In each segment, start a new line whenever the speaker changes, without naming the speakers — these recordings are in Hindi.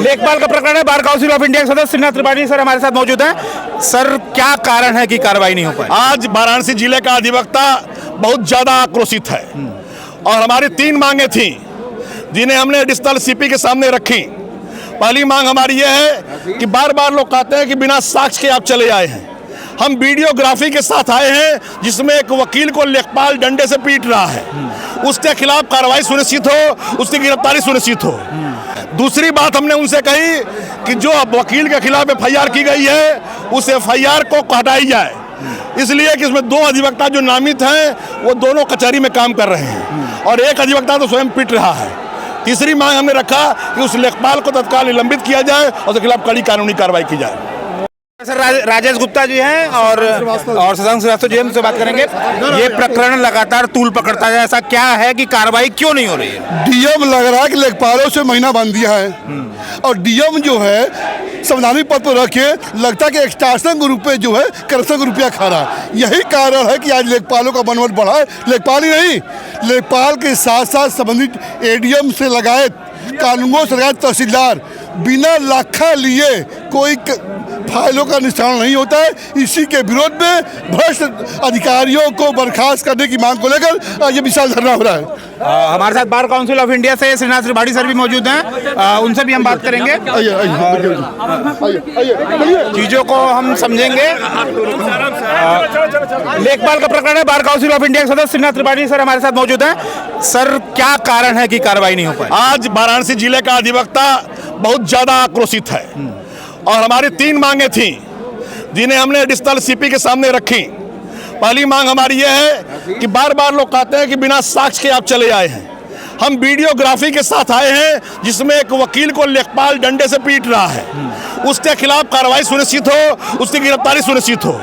लेखपाल का प्रकरण है। बार काउंसिल ऑफ इंडिया के सदस्य श्रीनाथ त्रिपाठी सर हमारे साथ मौजूद हैं। सर, क्या कारण है कि कार्रवाई नहीं हो पाई?
आज वाराणसी जिले का अधिवक्ता बहुत ज़्यादा आक्रोशित है और हमारी 3 मांगे थी जिन्हें हमने एडिशनल सीपी के सामने रखी। पहली मांग हमारी यह है कि बार बार लोग कहते हैं कि बिना साक्ष्य के आप चले आए हैं। हम वीडियोग्राफी के साथ आए हैं जिसमें एक वकील को लेखपाल डंडे से पीट रहा है, उसके खिलाफ कार्रवाई सुनिश्चित हो, उसकी गिरफ्तारी सुनिश्चित हो। दूसरी बात हमने उनसे कही कि जो वकील के खिलाफ एफआईआर की गई है उस एफआईआर को हटाई जाए, इसलिए कि इसमें 2 अधिवक्ता जो नामित हैं वो दोनों कचहरी में काम कर रहे हैं और एक अधिवक्ता तो स्वयं पिट रहा है। तीसरी मांग हमने रखा कि उस लेखपाल को तत्काल निलंबित किया जाए और उसके खिलाफ कड़ी कानूनी कार्रवाई की जाए।
सर, राजेश गुप्ता जी हैं और शशांक श्रीवास्तव जी हमसे बात करेंगे। ये प्रकरण लगातार तूल पकड़ता है, ऐसा क्या है कि कार्रवाई क्यों नहीं हो रही है?
डीएम लग रहा है कि लेखपालों से महीना बांध दिया है और डीएम जो है संवैधानिक पद पर रखे लगता है कि एक्सटॉर्शन के रूप में जो है करप्शन का रुपया खा रहा है। यही कारण है कि आज लेखपालों का मनोबल बढ़ा है। लेखपाल ही नहीं, लेखपाल के साथ साथ संबंधित एडीएम से लगाए कानूनों से लगाए तहसीलदार बिना लाखा लिए कोई फाइलों का निस्तारण नहीं होता है। इसी के विरोध में भ्रष्ट अधिकारियों को बर्खास्त करने की मांग को लेकर ये विशाल धरना हो रहा है।
हमारे साथ बार काउंसिल ऑफ इंडिया से श्रीनाथ त्रिपाठी सर भी मौजूद हैं, उनसे भी हम बात करेंगे। चीजों को हम समझेंगे। लेखपाल का प्रकरण है। बार काउंसिल ऑफ इंडिया के सदस्य श्रीनाथ त्रिपाठी सर हमारे साथ मौजूद हैं। सर, क्या कारण है कि कार्रवाई नहीं हो पाई?
आज वाराणसी जिले का अधिवक्ता बहुत ज़्यादा आक्रोशित है और हमारी 3 मांगे थी जिन्हें हमने एडिशनल सीपी के सामने रखी। पहली मांग हमारी यह है कि बार बार लोग कहते हैं कि बिना साक्ष्य के आप चले आए हैं। हम वीडियोग्राफी के साथ आए हैं जिसमें एक वकील को लेखपाल डंडे से पीट रहा है, उसके खिलाफ कार्रवाई सुनिश्चित हो, उसकी गिरफ्तारी सुनिश्चित हो।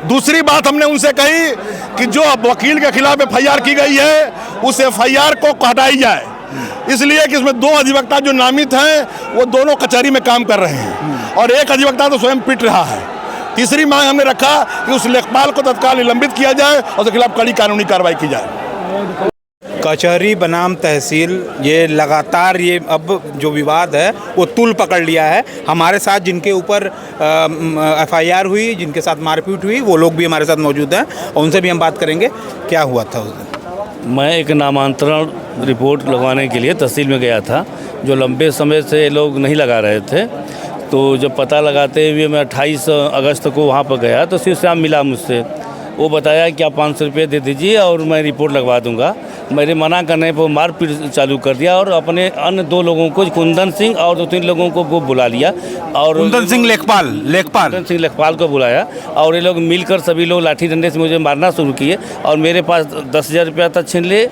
दूसरी बात हमने उनसे कही कि जो वकील के खिलाफ एफआईआर की गई है उस एफआईआर को हटाई जाए, इसलिए कि इसमें 2 अधिवक्ता जो नामित हैं वो दोनों कचहरी में काम कर रहे हैं और एक अधिवक्ता तो स्वयं पिट रहा है। तीसरी मांग हमने रखा कि उस लेखपाल को तत्काल निलंबित किया जाए और उसके खिलाफ कड़ी कानूनी कार्रवाई की जाए।
कचहरी बनाम तहसील, ये लगातार ये अब जो विवाद है वो तूल पकड़ लिया है। हमारे साथ जिनके ऊपर एफआईआर हुई, जिनके साथ मारपीट हुई, वो लोग भी हमारे साथ मौजूद हैं और उनसे भी हम बात करेंगे। क्या हुआ था उस दिन?
मैं एक नामांतरण रिपोर्ट लगवाने के लिए तहसील में गया था, जो लंबे समय से लोग नहीं लगा रहे थे। तो जब पता लगाते हुए मैं 28 अगस्त को वहाँ पर गया तो शिव श्याम मिला मुझसे। वो बताया कि आप 500 रुपये दे दीजिए और मैं रिपोर्ट लगवा दूंगा। मेरे मना करने पर मारपीट चालू कर दिया और अपने अन्य 2 लोगों को, कुंदन सिंह और 2-3 लोगों को वो बुला लिया और
कुंदन सिंह लेखपाल
को बुलाया और ये लोग मिलकर सभी लोग लाठी डंडे से मुझे मारना शुरू किए और मेरे पास 10,000 रुपया तक छीन लिए,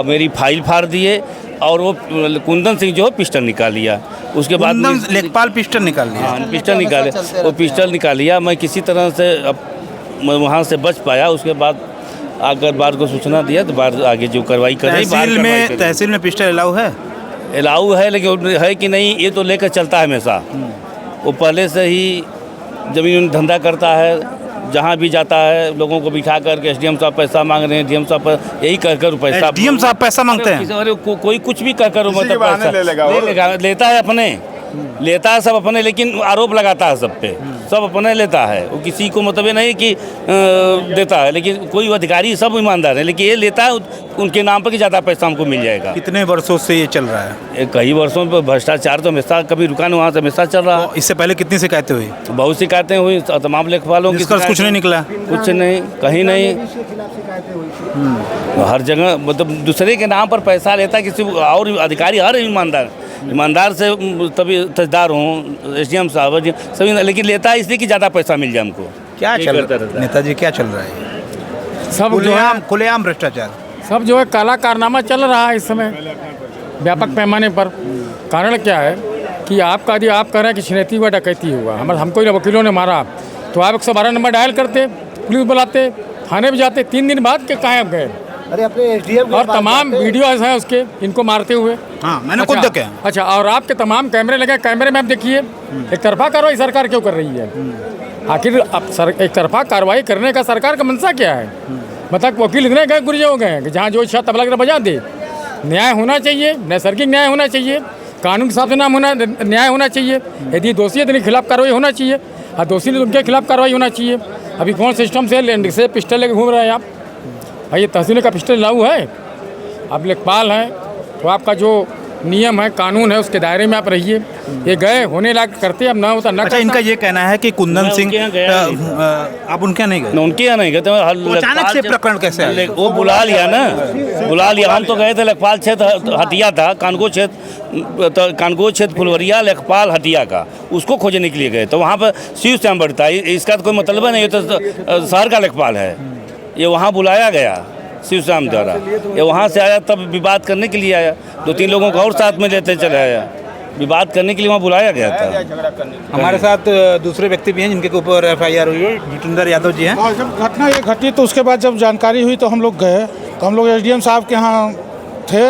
मेरी फाइल फाड़ दिए और वो कुंदन सिंह जो पिस्टल निकाल लिया। उसके बाद
लेखपाल पिस्टल निकाल लिया।
हाँ, पिस्टल निकाले, वो पिस्टल निकाल लिया। मैं किसी तरह से मैं वहाँ से बच पाया। उसके बाद अगर बार को सूचना दिया तो बार आगे जो कार्रवाई करें।
तहसील में पिस्टल अलाउ है?
अलाउ है, लेकिन है कि नहीं ये तो लेकर चलता है हमेशा। वो पहले से ही जमीन धंधा करता है, जहाँ भी जाता है लोगों को बिठा करके एसडीएम साहब पैसा मांग रहे हैं, डीएम साहब यही कहकर पैसा,
डीएम साहब पैसा मांगते हैं।
अरे कोई कुछ भी कहकर मतलब पैसा लेता है, अपने लेता है सब अपने, लेकिन आरोप लगाता है सब पे, सब अपने लेता है। वो किसी को मतलब ये नहीं कि देता है, लेकिन कोई अधिकारी सब ईमानदार है, लेकिन ये लेता है उनके नाम पर कि ज़्यादा पैसा हमको मिल जाएगा।
कितने वर्षों से ये चल रहा है?
कई वर्षों पर भ्रष्टाचार तो हमेशा कभी रुका नहीं, वहाँ से हमेशा चल रहा है।
इससे पहले कितनी शिकायतें हुई?
बहुत शिकायतें हुई, तमाम लेखपालों की।
कुछ नहीं निकला?
कुछ नहीं, कहीं नहीं। हर जगह मतलब दूसरे के नाम पर पैसा लेता है किसी और अधिकारी, हर ईमानदार से तभी तहसीलदार हों, एसडीएम साहब सभी, लेकिन लेता है इसलिए कि ज़्यादा पैसा मिल जाए हमको।
क्या चल रहा है नेताजी, क्या चल रहा है? सब खुलेआम भ्रष्टाचार, सब जो है काला कारनामा चल रहा है इस समय व्यापक पैमाने पर। कारण क्या है कि आपका यदि आप कह रहे हैं कि छिनैती हुआ, डकैती हुआ, हमको वकीलों ने मारा, तो आप 112 नंबर डायल करते, पुलिस बुलाते, थाने भी जाते, 3 दिन बाद के कहाँ गए?
अरे अपने एसडीएम
और तमाम वीडियोज हैं उसके इनको मारते हुए। हाँ, मैंने खुद देखा। अच्छा, और आपके तमाम कैमरे लगे, कैमरे में आप देखिए एक तरफा कार्रवाई सरकार क्यों कर रही है? आखिर अब एक तरफा कार्रवाई करने का सरकार का मंशा क्या है? मतलब वकील इतने गए गुर्जे हो गए हैं कि जहाँ जो इच्छा तबला बजा दे। न्याय होना चाहिए, नैसर्गिक न्याय होना चाहिए। कानून के हिसाब से नाम होना, न्याय होना चाहिए। यदि दोषी है तो उनके खिलाफ कार्रवाई होना चाहिए, और दोषी तो उनके खिलाफ कार्रवाई होना चाहिए। अभी कौन सिस्टम से पिस्टल लेके घूम रहे हैं आप? भाई ये तहसील का पिस्टल लागू है? आप लेखपाल हैं तो आपका जो नियम है, कानून है, उसके दायरे में आप रहिए। ये गए होने लायक करते, अब ना होता ना।
अच्छा, इनका ये कहना है कि कुंदन सिंह, आप उनके यहाँ नहीं गए?
उनके यहाँ नहीं गए थे।
अचानक से प्रकरण कैसे आया?
वो बुला लिया ना, बुला लिया। हम तो गए थे लेखपाल क्षेत्र हटिया था, कानगो क्षेत्र फुलवरिया लेखपाल हटिया का, उसको खोजने के लिए गए। तो वहाँ पर शिव श्याम बढ़ता है, इसका तो कोई मतलब नहीं, ये तो शहर का लेखपाल है। ये वहाँ बुलाया गया शिव श्याम द्वारा, ये वहाँ से आया, तब विवाद करने के लिए आया। 2-3 लोगों को और साथ में लेते चले आया, विवाद करने के लिए वहाँ बुलाया गया था।
हमारे साथ दूसरे व्यक्ति भी हैं जिनके ऊपर FIR हुई है, जितेंद्र यादव जी हैं।
और जब घटना ये घटी तो उसके बाद जब जानकारी हुई तो हम लोग गए, तो हम लोग SDM साहब के यहाँ थे,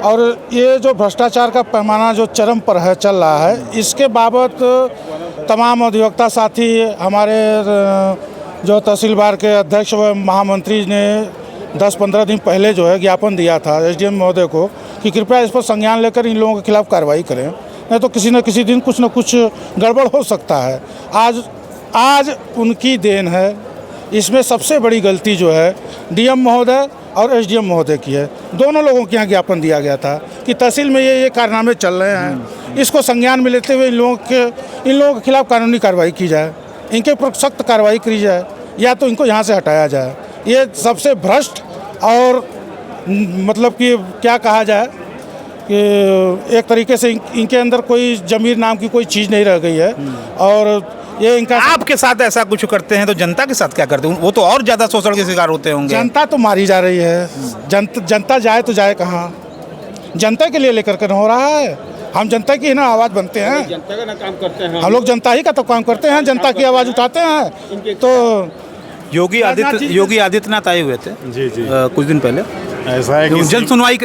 और ये जो भ्रष्टाचार का पैमाना जो चरम पर है, चल रहा है, इसके बाबत तमाम अधिवक्ता साथी, हमारे जो तहसीलवार के अध्यक्ष व महामंत्री ने 10-15 दिन पहले जो है ज्ञापन दिया था SDM महोदय को कि कृपया इस पर संज्ञान लेकर इन लोगों के खिलाफ कार्रवाई करें, नहीं तो किसी न किसी दिन कुछ न कुछ गड़बड़ हो सकता है। आज उनकी देन है। इसमें सबसे बड़ी गलती जो है DM महोदय और SDM महोदय की है। दोनों लोगों के यहाँ ज्ञापन दिया गया था कि तहसील में ये कारनामे चल रहे हैं, इसको संज्ञान में लेते हुए इन लोगों के खिलाफ कानूनी कार्रवाई की जाए, इनके ऊपर सख्त कार्रवाई की जाए, या तो इनको यहाँ से हटाया जाए। ये सबसे भ्रष्ट और मतलब कि क्या कहा जाए कि एक तरीके से इनके अंदर कोई ज़मीर नाम की कोई चीज़ नहीं रह गई है। और ये इनका,
आपके साथ ऐसा कुछ करते हैं तो जनता के साथ क्या करते हैं? वो तो और ज़्यादा शोषण के शिकार होते होंगे।
जनता तो मारी जा रही है। जनता जाए तो जाए कहाँ? जनता के लिए लेकर के हो रहा है। हम जनता की ना आवाज़ बनते हैं, जनता का ना काम करते हैं। हम लोग जनता ही का तो काम करते हैं, जनता की आवाज़ उठाते हैं। तो
योगी आदित्यनाथ आए हुए थे
जी
कुछ दिन पहले।
ऐसा है कि
जन सुनवाई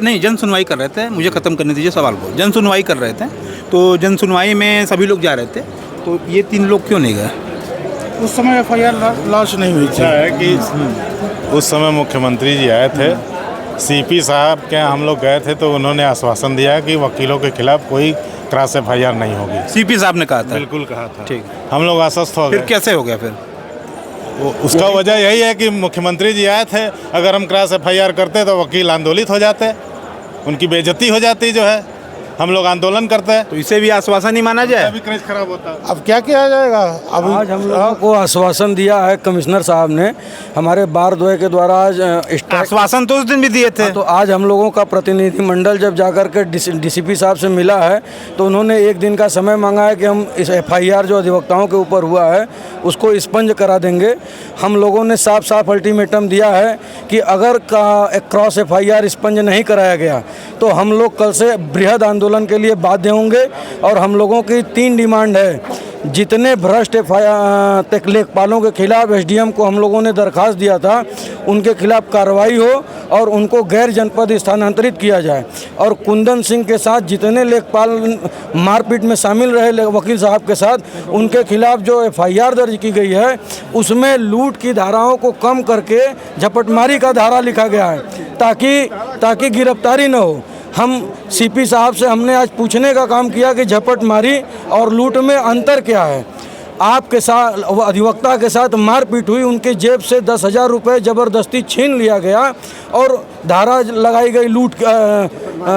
कर रहे थे। मुझे ख़त्म करने दीजिए सवाल को। जन सुनवाई कर रहे थे, तो जन सुनवाई में सभी लोग जा रहे थे, तो ये 3 लोग क्यों नहीं गए?
उस समय FIR लॉन्च नहीं हुई थी।
है कि उस समय मुख्यमंत्री जी आए थे, CP साहब के हम लोग गए थे, तो उन्होंने आश्वासन दिया कि वकीलों के खिलाफ कोई क्रॉस FIR नहीं होगी।
CP साहब ने कहा था?
बिल्कुल कहा था।
ठीक।
हम लोग आश्वस्त हो गए।
फिर कैसे हो गया? फिर
उसका वजह यही है कि मुख्यमंत्री जी आए थे, अगर हम क्रॉस FIR करते तो वकील आंदोलित हो जाते, उनकी बेइज्जती हो जाती जो है। हम लोग आंदोलन करते हैं,
तो इसे भी आश्वासन ही माना जाए।
अभी क्रेज खराब होता है।
अब क्या किया जाएगा? अब
आज हम लोगों को आश्वासन दिया है कमिश्नर साहब ने, हमारे बार द्वय के द्वारा आज
आश्वासन तो उस दिन भी दिए थे।
तो आज हम लोगों का प्रतिनिधिमंडल जब जाकर के DCP साहब से मिला है, तो उन्होंने 1 दिन का समय मांगा है कि हम इस FIR जो अधिवक्ताओं के ऊपर हुआ है उसको स्पंज करा देंगे। हम लोगों ने साफ साफ अल्टीमेटम दिया है कि अगर क्रॉस FIR स्पंज नहीं कराया गया तो हम लोग कल से बृहद आंदोलन के लिए बाध्य होंगे। और हम लोगों की 3 डिमांड है। जितने भ्रष्ट लेखपालों के खिलाफ SDM को हम लोगों ने दरखास्त दिया था, उनके खिलाफ कार्रवाई हो और उनको गैर जनपद स्थानांतरित किया जाए। और कुंदन सिंह के साथ जितने लेखपाल मारपीट में शामिल रहे वकील साहब के साथ, उनके खिलाफ जो FIR दर्ज की गई है उसमें लूट की धाराओं को कम करके झपटमारी का धारा लिखा गया है, ताकि गिरफ्तारी न हो। हम CP साहब से हमने आज पूछने का काम किया कि झपटमारी और लूट में अंतर क्या है। आपके साथ अधिवक्ता के साथ मारपीट हुई, उनके जेब से 10,000 रुपये ज़बरदस्ती छीन लिया गया और धारा लगाई गई लूट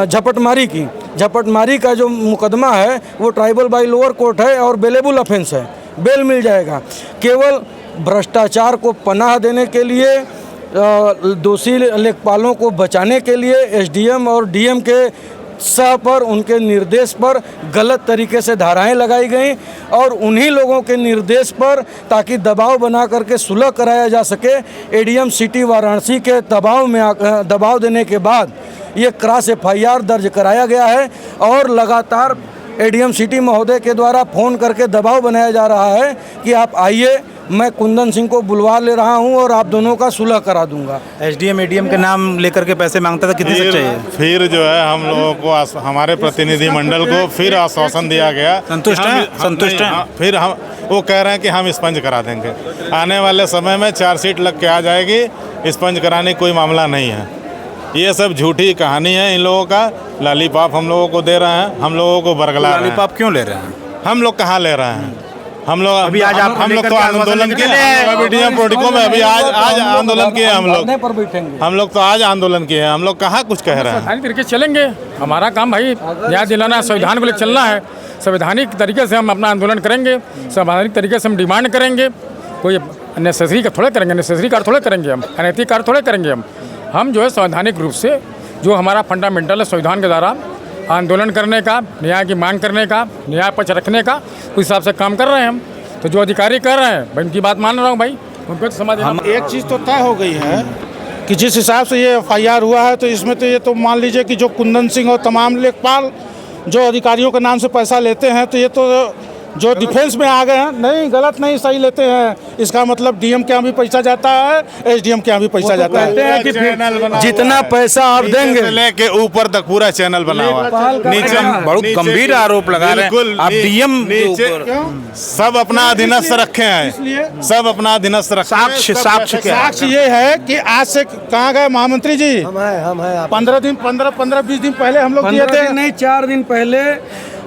झपटमारी की। झपटमारी का जो मुकदमा है वो ट्राइबल बाई लोअर कोर्ट है और बेलेबल ऑफेंस है, बेल मिल जाएगा। केवल भ्रष्टाचार को पनाह देने के लिए, दोषी लेखपालों को बचाने के लिए SDM और DM के सह पर, उनके निर्देश पर गलत तरीके से धाराएं लगाई गई और उन्हीं लोगों के निर्देश पर, ताकि दबाव बना करके सुलह कराया जा सके, ADM सिटी वाराणसी के दबाव देने के बाद ये क्रॉस FIR दर्ज कराया गया है। और लगातार ADM सिटी महोदय के द्वारा फ़ोन करके दबाव बनाया जा रहा है कि आप आइए, मैं कुंदन सिंह को बुलवा ले रहा हूं और आप दोनों का सुलह करा दूंगा।
SDM ADM के नाम लेकर के पैसे मांगता था, कितनी सच्चाई है?
फिर जो है हम लोगों को, हमारे प्रतिनिधिमंडल को फिर आश्वासन दिया गया।
संतुष्ट हैं?
फिर हम वो कह रहे हैं कि हम स्पंज करा देंगे। आने वाले समय में चार्जशीट लग के आ जाएगी, स्पंज कराने कोई मामला नहीं है। ये सब झूठी कहानी है इन लोगों का। लॉलीपॉप हम लोगों को दे रहे हैं, हम लोगों को बरगला रहे हैं।
लॉलीपॉप क्यों ले रहे हैं?
हम लोग कहाँ ले रहे हैं? हम लोग
अभी आज आप
हम लोग
लेकर
तो
के आंदोलन
आंदोलन किए,
लेकर
अभी डीएम प्रोटिको में अभी आज आंदोलन किए हम लोग।
धरने पर बैठेंगे।
हम लोग तो आज आंदोलन किए हैं, हम लोग कहाँ कुछ कह रहे हैं।
संवैधानिक तरीके से चलेंगे। हमारा काम भाई न्याय दिलाना, संविधान को लेकर चलना है। संवैधानिक तरीके से हम अपना आंदोलन करेंगे, संवैधानिक तरीके से हम डिमांड करेंगे। कोई नेसेसरी का थोड़े करेंगे, नेसेसरी कार्य थोड़े करेंगे, हम अनैतिक कार्य थोड़े करेंगे। हम जो है संवैधानिक रूप से जो हमारा फंडामेंटल है संविधान के द्वारा आंदोलन करने का, न्याय की मांग करने का, न्याय पक्ष रखने का, उस हिसाब से काम कर रहे हैं हम। तो जो अधिकारी कर रहे हैं भाई उनकी बात मान रहा हूँ भाई, उनको तो समझ।
एक चीज़ तो तय हो गई है कि जिस हिसाब से ये FIR हुआ है तो इसमें तो ये तो मान लीजिए कि जो कुंदन सिंह और तमाम लेखपाल जो अधिकारियों के नाम से पैसा लेते हैं, तो ये तो जो डिफेंस में आ गए हैं। नहीं, गलत नहीं, सही लेते हैं। इसका मतलब DM के यहाँ भी पैसा जाता है, SDM के यहाँ भी पैसा जाता है।
कि फिर जितना पैसा आप देंगे
से लेके ऊपर तक पूरा चैनल बना हुआ है। नीचे
बहुत गंभीर आरोप लगा रहे हैं आप। DM
नीचे सब अपना अधीनस्थ रखे हैं, सब अपना अधीनस्थ रखे हैं।
साक्ष्य क्या है?
साक्ष्य ये है कि आज से कहाँ गए महामंत्री जी?
हम है
15-20 दिन पहले हम लोग किए थे।
नहीं, 4 दिन पहले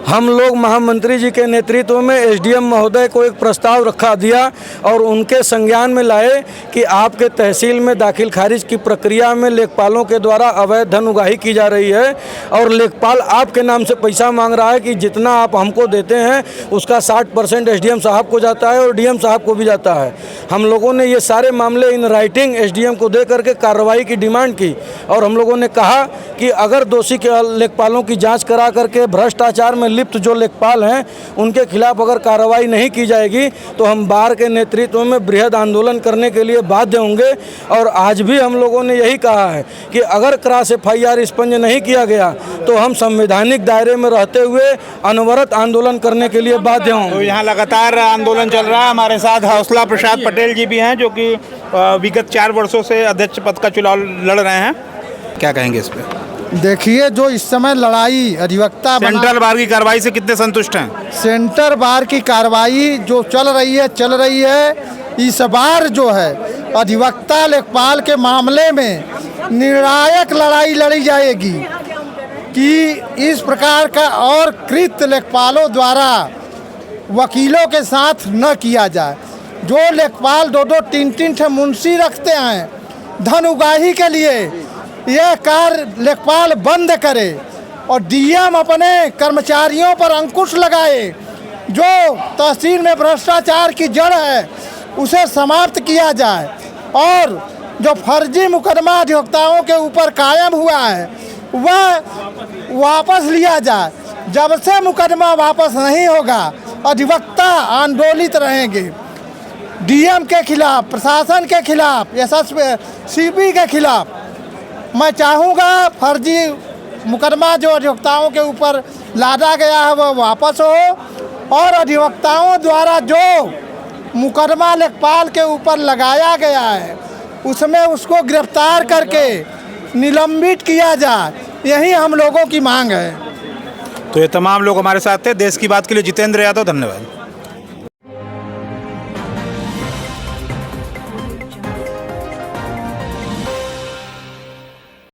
हम लोग महामंत्री जी के नेतृत्व में SDM महोदय को एक प्रस्ताव रखा दिया और उनके संज्ञान में लाए कि आपके तहसील में दाखिल खारिज की प्रक्रिया में लेखपालों के द्वारा अवैध धन उगाही की जा रही है और लेखपाल आपके नाम से पैसा मांग रहा है कि जितना आप हमको देते हैं उसका 60% SDM साहब को जाता है और DM साहब को भी जाता है। हम लोगों ने ये सारे मामले इन राइटिंग SDM को दे करके कार्रवाई की डिमांड की और हम लोगों ने कहा कि अगर दोषी लेखपालों की जाँच करा करके भ्रष्टाचार में लिप्त जो लेखपाल हैं उनके खिलाफ अगर कार्रवाई नहीं की जाएगी तो हम बार के नेतृत्व में बृहद आंदोलन करने के लिए बाध्य होंगे। और आज भी हम लोगों ने यही कहा है कि अगर क्रॉस FIR एक्सपंज नहीं किया गया तो हम संवैधानिक दायरे में रहते हुए अनवरत आंदोलन करने के लिए बाध्य होंगे।
तो यहाँ लगातार आंदोलन चल रहा है। हमारे साथ हौसला प्रसाद पटेल जी भी हैं जो कि विगत 4 वर्षों से अध्यक्ष पद का चुनाव लड़ रहे हैं। क्या कहेंगे इस पर?
देखिए, जो इस समय लड़ाई अधिवक्ता
सेंट्रल बार की कार्रवाई से कितने संतुष्ट हैं?
सेंटर बार की कार्रवाई जो चल रही है इस बार जो है अधिवक्ता लेखपाल के मामले में निर्णायक लड़ाई लड़ी जाएगी कि इस प्रकार का और कृत्य लेखपालों द्वारा वकीलों के साथ न किया जाए। जो लेखपाल 2-2 3-3 मुंशी रखते हैं धन उगाही के लिए, यह कार्य लेखपाल बंद करे और DM अपने कर्मचारियों पर अंकुश लगाए। जो तहसील में भ्रष्टाचार की जड़ है उसे समाप्त किया जाए और जो फर्जी मुकदमा अधिवक्ताओं के ऊपर कायम हुआ है वह वापस लिया जाए। जब से मुकदमा वापस नहीं होगा अधिवक्ता आंदोलित रहेंगे। DM के खिलाफ, प्रशासन के खिलाफ, CP के खिलाफ मैं चाहूँगा फर्जी मुकदमा जो अधिवक्ताओं के ऊपर लादा गया है वह वापस हो और अधिवक्ताओं द्वारा जो मुकदमा लेखपाल के ऊपर लगाया गया है उसमें उसको गिरफ्तार करके निलंबित किया जाए। यही हम लोगों की मांग है।
तो ये तमाम लोग हमारे साथ थे। देश की बात के लिए जितेंद्र यादव, धन्यवाद।